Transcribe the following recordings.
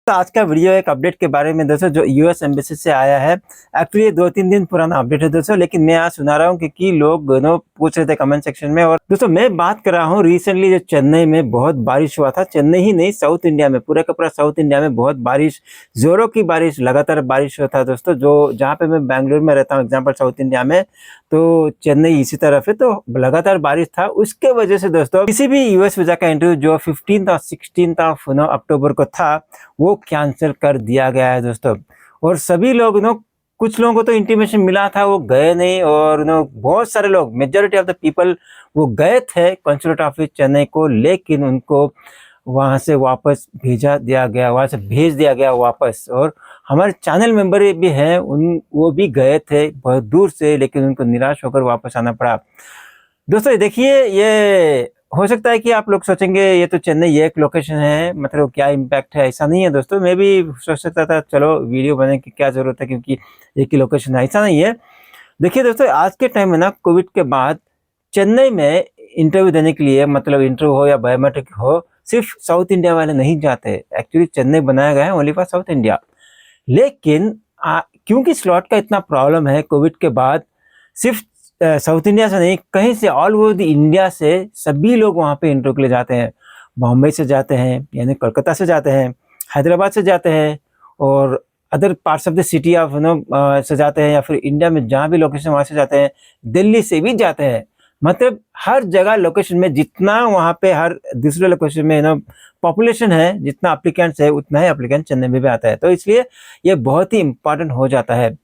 तो आज का वीडियो एक अपडेट के बारे में दोस्तों जो यूएस एम्बेसी से आया है। एक्चुअली ये 2-3 दिन पुराना अपडेट है दोस्तों, लेकिन मैं आज सुना रहा हूँ क्योंकि लोग पूछ रहे थे कमेंट सेक्शन में। और दोस्तों मैं बात कर रहा हूँ रिसेंटली जो चेन्नई में बहुत बारिश हुआ था। चेन्नई ही नहीं, साउथ इंडिया में, पूरा का पूरा साउथ इंडिया में बहुत बारिश, जोरों की बारिश, लगातार बारिश हुआ था दोस्तों। जो जहाँ पे मैं बैंगलोर में रहता हूँ एग्जाम्पल साउथ इंडिया में, तो चेन्नई इसी तरफ है, तो लगातार बारिश था। उसके वजह से दोस्तों किसी भी यूएस वीजा का इंटरव्यू जो 15 और 16 ऑफ अक्टूबर को था वो कैंसिल कर दिया गया है दोस्तों। और सभी लोग कुछ लोगों को तो इंटीमेशन मिला था, वो गए नहीं। और बहुत सारे लोग, मेजॉरिटी ऑफ द पीपल वो गए थे कॉन्सुलेट ऑफिस चेन्नई को, लेकिन उनको वहां से वापस भेजा दिया गया, वहां से भेज दिया गया वापस। और हमारे चैनल मेंबर भी हैं, वो भी गए थे बहुत दूर से, लेकिन उनको निराश होकर वापस आना पड़ा। दोस्तों देखिए, ये हो सकता है कि आप लोग सोचेंगे ये तो चेन्नई एक लोकेशन है, मतलब क्या इम्पैक्ट है। ऐसा नहीं है दोस्तों, मैं भी सोच सकता था चलो वीडियो बनाने की क्या जरूरत है क्योंकि एक ही लोकेशन है, ऐसा नहीं है। देखिए दोस्तों, आज के टाइम में कोविड के बाद चेन्नई में इंटरव्यू देने के लिए, मतलब इंटरव्यू हो या बायोमेट्रिक हो, सिर्फ साउथ इंडिया वाले नहीं जाते। एक्चुअली चेन्नई बनाया गया है ओनली फॉर साउथ इंडिया, लेकिन क्योंकि स्लॉट का इतना प्रॉब्लम है कोविड के बाद, सिर्फ साउथ इंडिया से नहीं, कहीं से ऑल ओवर द इंडिया से सभी लोग वहाँ पे इंटरव्यू के लिए जाते हैं। बॉम्बे से जाते हैं, यानी कोलकाता से जाते हैं, हैदराबाद से जाते हैं, और other parts of the city of से जाते हैं, या फिर इंडिया में जहाँ भी लोकेशन वहाँ से जाते हैं, दिल्ली से भी जाते हैं। मतलब हर जगह लोकेशन में जितना वहाँ पे हर दूसरे लोकेशन में पॉपुलेशन है, जितना एप्लीकेंट्स है उतना ही एप्लीकेंट चेन्नई में भी आता है, तो इसलिए ये बहुत ही इंपॉर्टेंट हो जाता है।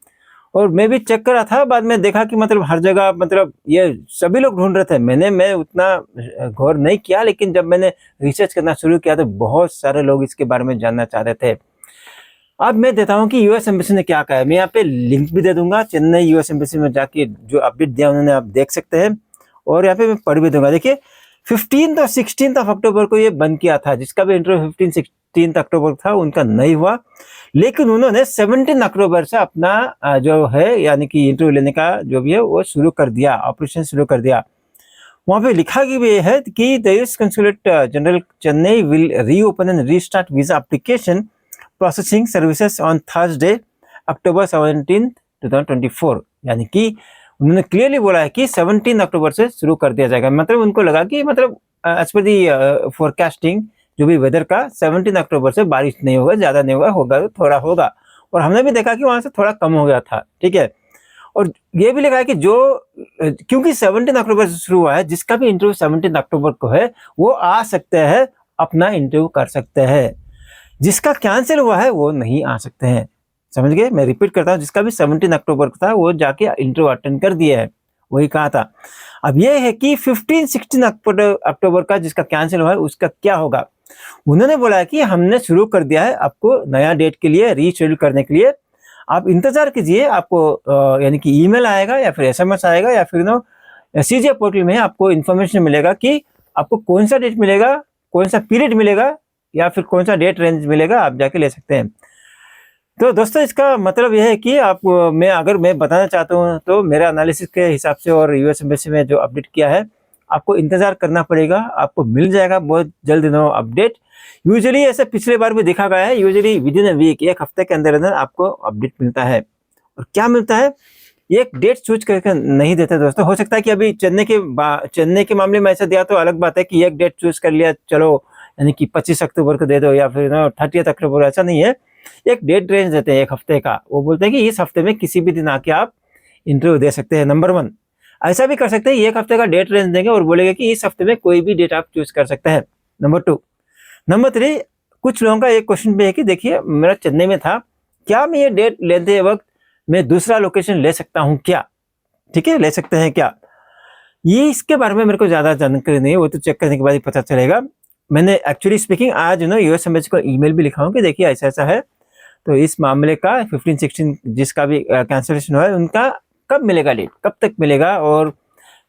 और मैं भी चेक करा था, बाद में देखा कि मतलब हर जगह, मतलब ये सभी लोग ढूंढ रहे थे। मैं उतना गौर नहीं किया, लेकिन जब मैंने रिसर्च करना शुरू किया तो बहुत सारे लोग इसके बारे में जानना चाह रहे थे। अब मैं देता हूं कि यूएस एम्बेसी ने क्या कहा है। मैं यहाँ पे लिंक भी दे दूंगा, चेन्नई यूएस एम्बेसी में जाके जो अपडेट दिया उन्होंने, आप देख सकते हैं। और यहाँ पे मैं पढ़ भी दूंगा। देखिए 15 और 16 ऑफ अक्टूबर को ये बंद किया था, जिसका भी इंटरव्यू 15-16 अक्टूबर था उनका नहीं हुआ, लेकिन उन्होंने 17 अक्टूबर से अपना जो है, यानी कि इंटरव्यू लेने का जो भी है वो शुरू कर दिया, ऑपरेशन शुरू कर दिया। वहां पे लिखा भी है कि the US consulate general Chennai will reopen and restart visa application processing services on Thursday October 17, 2024। यानी कि उन्होंने क्लियरली बोला है कि 17 अक्टूबर से शुरू कर दिया जाएगा। मतलब उनको लगा कि मतलब एज पर दी फोरकास्टिंग जो भी वेदर का, 17 अक्टूबर से बारिश नहीं होगा, ज्यादा नहीं होगा, होगा तो थोड़ा होगा। और हमने भी देखा कि वहां से थोड़ा कम हो गया था, ठीक है। और ये भी लिखा है कि जो क्योंकि 17 अक्टूबर से शुरू हुआ है, जिसका भी इंटरव्यू 17 अक्टूबर को है वो आ सकते हैं, अपना इंटरव्यू कर सकते हैं। जिसका कैंसिल हुआ है वो नहीं आ सकते हैं। समझ गए? मैं रिपीट करता हूँ, जिसका भी 17 अक्टूबर को था वो जाके इंटरव्यू अटेंड कर दिया है, वही कहा था। अब ये है कि 15-16 अक्टूबर का जिसका कैंसिल हुआ है उसका क्या होगा। उन्होंने बोला है कि हमने शुरू कर दिया है आपको नया डेट के लिए रीशेड्यूल करने के लिए, आप इंतजार कीजिए। आपको यानी कि ईमेल आएगा या फिर एसएमएस आएगा या फिर सीजे पोर्टल में आपको इन्फॉर्मेशन मिलेगा कि आपको कौन सा डेट मिलेगा, कौन सा पीरियड मिलेगा, या फिर कौन सा डेट रेंज मिलेगा, आप जाके ले सकते हैं। तो दोस्तों इसका मतलब यह है कि अगर मैं बताना चाहता हूँ तो मेरा एनालिसिस के हिसाब से और यूएस एम्बेसी में जो अपडेट किया है, आपको इंतजार करना पड़ेगा, आपको मिल जाएगा बहुत जल्द अपडेट। यूजुअली ऐसे पिछले बार भी देखा गया है, usually within a week, एक हफ्ते के अंदर अंदर आपको अपडेट मिलता है। और क्या मिलता है, एक डेट चूज करके नहीं देते दोस्तों। हो सकता है कि अभी चेन्नई के मामले में ऐसा दिया तो अलग बात है कि एक डेट चूज कर लिया, चलो यानी कि 25 अक्टूबर को दे दो या फिर 30 अक्टूबर, ऐसा नहीं है। एक डेट रेंज देते हैं एक हफ्ते का, वो बोलते हैं कि इस हफ्ते में किसी भी दिन आके आप इंटरव्यू दे सकते हैं। नंबर 1, ऐसा भी कर सकते हैं, एक हफ्ते का डेट रेंज देंगे और बोलेंगे कि इस हफ्ते में कोई भी डेट आप चूज कर सकते हैं। नंबर 2। नंबर 3, कुछ लोगों का एक क्वेश्चन भी है कि देखिए मेरा चेन्नई में था, क्या मैं ये डेट लेते वक्त मैं दूसरा लोकेशन ले सकता हूँ क्या? ठीक है, ले सकते हैं क्या? ये इसके बारे में मेरे को ज्यादा जानकारी नहीं है, वो तो चेक करने के बाद ही पता चलेगा। मैंने एक्चुअली स्पीकिंग आज यूएस एम्बेसी को ईमेल भी लिखा हूँ कि देखिए ऐसा ऐसा है, तो इस मामले का 15-16 जिसका भी कैंसिलेशन हुआ है उनका कब मिलेगा डेट, कब तक मिलेगा, और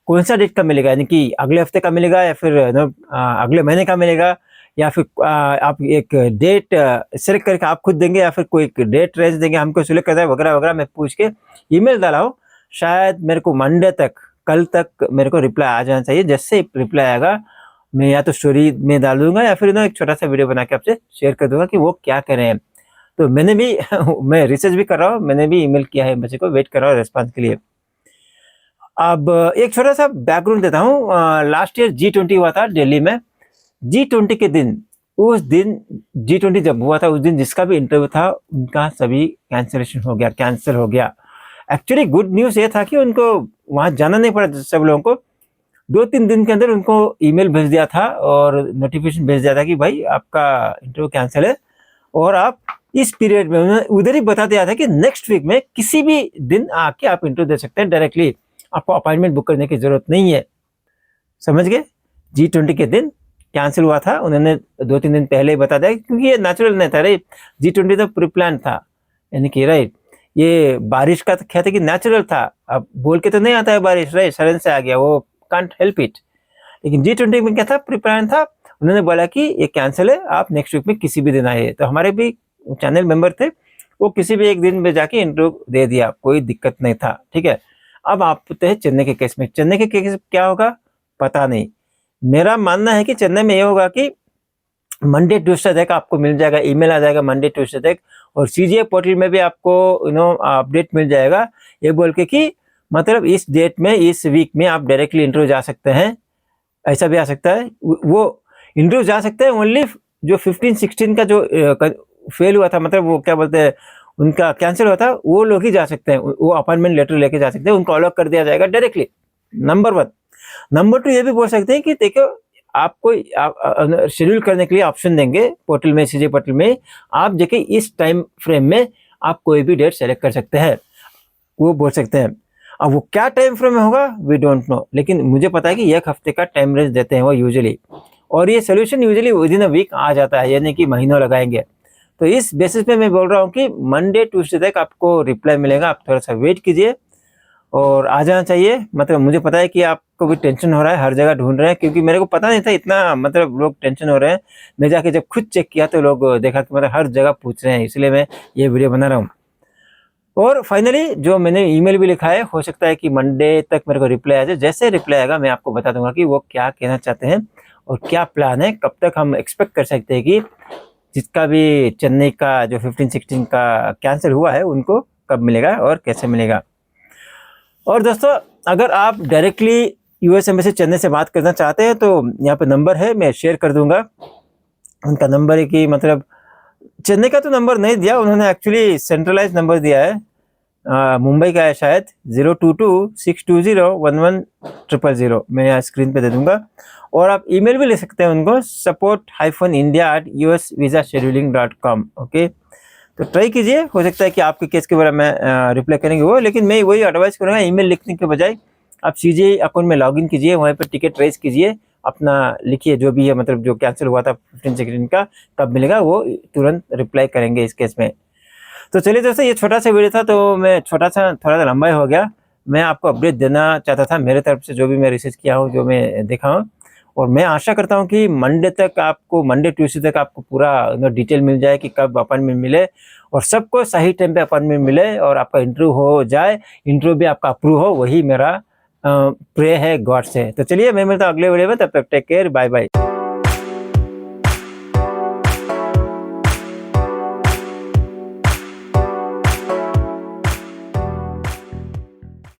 कौन सा डेट का मिलेगा, यानी कि अगले हफ्ते का मिलेगा या फिर अगले महीने का मिलेगा, या फिर आप एक डेट सेलेक्ट करके आप खुद देंगे या फिर कोई डेट रेंज देंगे, हमको सिलेक्ट करना है वगैरह वगैरह। मैं पूछ के ईमेल डाला हूँ, शायद मेरे को मंडे तक, कल तक मेरे को रिप्लाई आ जाना चाहिए। जैसे रिप्लाई आएगा मैं या तो स्टोरी में डाल दूंगा या फिर एक छोटा सा वीडियो बना के आपसे शेयर कर दूंगा कि वो क्या कर रहे हैं। तो मैंने भी मैं रिसर्च भी कर रहा हूँ, मैंने भी ईमेल किया है बच्चे को, वेट कर रहा हूँ रिस्पांस के लिए। अब एक छोटा सा बैकग्राउंड देता हूँ। लास्ट ईयर G20 हुआ था दिल्ली में। G20 के दिन, उस दिन G20 जब हुआ था उस दिन जिसका भी इंटरव्यू था उनका सभी कैंसिलेशन हो गया, कैंसिल हो गया। एक्चुअली गुड न्यूज ये था कि उनको वहां जाना नहीं पड़ा सब लोगों को। 2-3 दिन के अंदर उनको ईमेल भेज दिया था और नोटिफिकेशन भेज दिया था कि भाई आपका इंटरव्यू कैंसिल है और आप इस पीरियड में, उन्होंने उधर ही बता दिया था कि नेक्स्ट वीक में किसी भी दिन आके आप इंटरव्यू दे सकते हैं डायरेक्टली, आपको अपॉइंटमेंट बुक करने की जरूरत नहीं है। समझ गए? G20 के दिन कैंसिल हुआ था, उन्होंने 2-3 दिन पहले ही बता दिया क्योंकि ये नेचुरल नहीं था। राइट, G20 तो प्री प्लान था, यानी कि राइट ये बारिश का क्या था कि नेचुरल था। अब बोल के तो नहीं आता है बारिश, राइट, सडन से आ गया, वो कांट हेल्प इट। लेकिन G20 में क्या था, प्री प्लान था। उन्होंने बोला कि ये कैंसिल है, आप नेक्स्ट वीक में किसी भी दिन आइए। तो हमारे भी चैनल मेंबर थे, वो किसी भी एक दिन में जाके इंटरव्यू दे दिया, कोई दिक्कत नहीं था। ठीक है, अब आप पूछते हैं चेन्नई के केस में। चेन्नई के केस क्या होगा पता नहीं। मेरा मानना है कि चेन्नई में ये होगा कि मंडे ट्यूसडे तक आपको मिल जाएगा, ईमेल आ जाएगा मंडे ट्यूसडे तक, और सीजीए पोर्टल में भी आपको अपडेट मिल जाएगा ये बोल के कि मतलब इस डेट में, इस वीक में आप डायरेक्टली इंटरव्यू जा सकते हैं। ऐसा भी आ सकता है, वो इंटरव्यू जा सकते हैं ओनली जो 15-16 का जो फेल हुआ था, मतलब वो क्या बोलते हैं उनका कैंसिल हुआ था, वो लोग ही जा सकते हैं, वो अपॉइंटमेंट लेटर लेके जा सकते हैं, उनको अलॉट कर दिया जाएगा डायरेक्टली। नंबर 1। नंबर 2 ये भी बोल सकते हैं कि देखो आपको शेड्यूल करने के लिए ऑप्शन देंगे पोर्टल में, सीजे पोर्टल में, आप देखिए इस टाइम फ्रेम में आप कोई भी डेट सेलेक्ट कर सकते हैं, वो बोल सकते हैं। अब वो क्या टाइम फ्रेम में होगा वी डोंट नो, लेकिन मुझे पता है कि 1 हफ्ते का टाइम रेंज देते हैं वो यूजुअली, और ये solution usually within a week आ जाता है, यानी कि महीनों लगाएंगे। तो इस बेसिस पे मैं बोल रहा हूँ कि मंडे ट्यूसडे तक आपको रिप्लाई मिलेगा, आप थोड़ा सा वेट कीजिए और आ जाना चाहिए। मतलब मुझे पता है कि आपको भी टेंशन हो रहा है, हर जगह ढूंढ रहे हैं, क्योंकि मेरे को पता नहीं था इतना, मतलब लोग टेंशन हो रहे हैं। मैं जाके जब खुद चेक किया तो लोग देखा कि मतलब हर जगह पूछ रहे हैं, इसलिए मैं ये वीडियो बना रहा हूँ। और फाइनली जो मैंने ईमेल भी लिखा है, हो सकता है कि मंडे तक मेरे को रिप्लाई आ जाए। जैसे रिप्लाई आएगा मैं आपको बता दूंगा कि वो क्या कहना चाहते हैं और क्या प्लान है, कब तक हम एक्सपेक्ट कर सकते हैं कि जिसका भी चेन्नई का जो 15-16 का कैंसिल हुआ है उनको कब मिलेगा और कैसे मिलेगा। और दोस्तों अगर आप डायरेक्टली यूएस एम्बेसी चेन्नई से बात करना चाहते हैं तो यहाँ पे नंबर है, मैं शेयर कर दूंगा। उनका नंबर है कि मतलब चेन्नई का तो नंबर नहीं दिया उन्होंने, एक्चुअली सेंट्रलाइज नंबर दिया है, मुंबई का है शायद, 022-620-1100। मैं यहाँ स्क्रीन पे दे दूंगा। और आप ईमेल भी ले सकते हैं उनको, support-india@usvisascheduling.com। ओके, तो ट्राई कीजिए, हो सकता है कि आपके केस के बारे में रिप्लाई करेंगे वो। लेकिन मैं वही एडवाइस करूँगा, ईमेल लिखने के बजाय आप सीजे अकाउंट में लॉगिन कीजिए, वहाँ पर टिकट रेज कीजिए, अपना लिखिए जो भी है, मतलब जो कैंसिल हुआ था 15-16 का कब मिलेगा, वो तुरंत रिप्लाई करेंगे इस केस में। तो चलिए दोस्तों, ये छोटा सा वीडियो था, तो मैं थोड़ा सा लंबा ही हो गया। मैं आपको अपडेट देना चाहता था मेरे तरफ से, जो भी मैं रिसर्च किया हूँ, जो मैं देखा हूँ। और मैं आशा करता हूँ कि मंडे ट्यूसडे तक आपको पूरा डिटेल मिल जाए कि कब अपॉइंटमेंट मिले, और सबको सही टाइम पे अपॉइंटमेंट मिले और आपका इंटरव्यू हो जाए, इंटरव्यू भी आपका अप्रूव हो, वही मेरा प्रे है गॉड से। तो चलिए मैं मिलता हूँ अगले वीडियो में, तब तक टेक केयर, बाय बाय।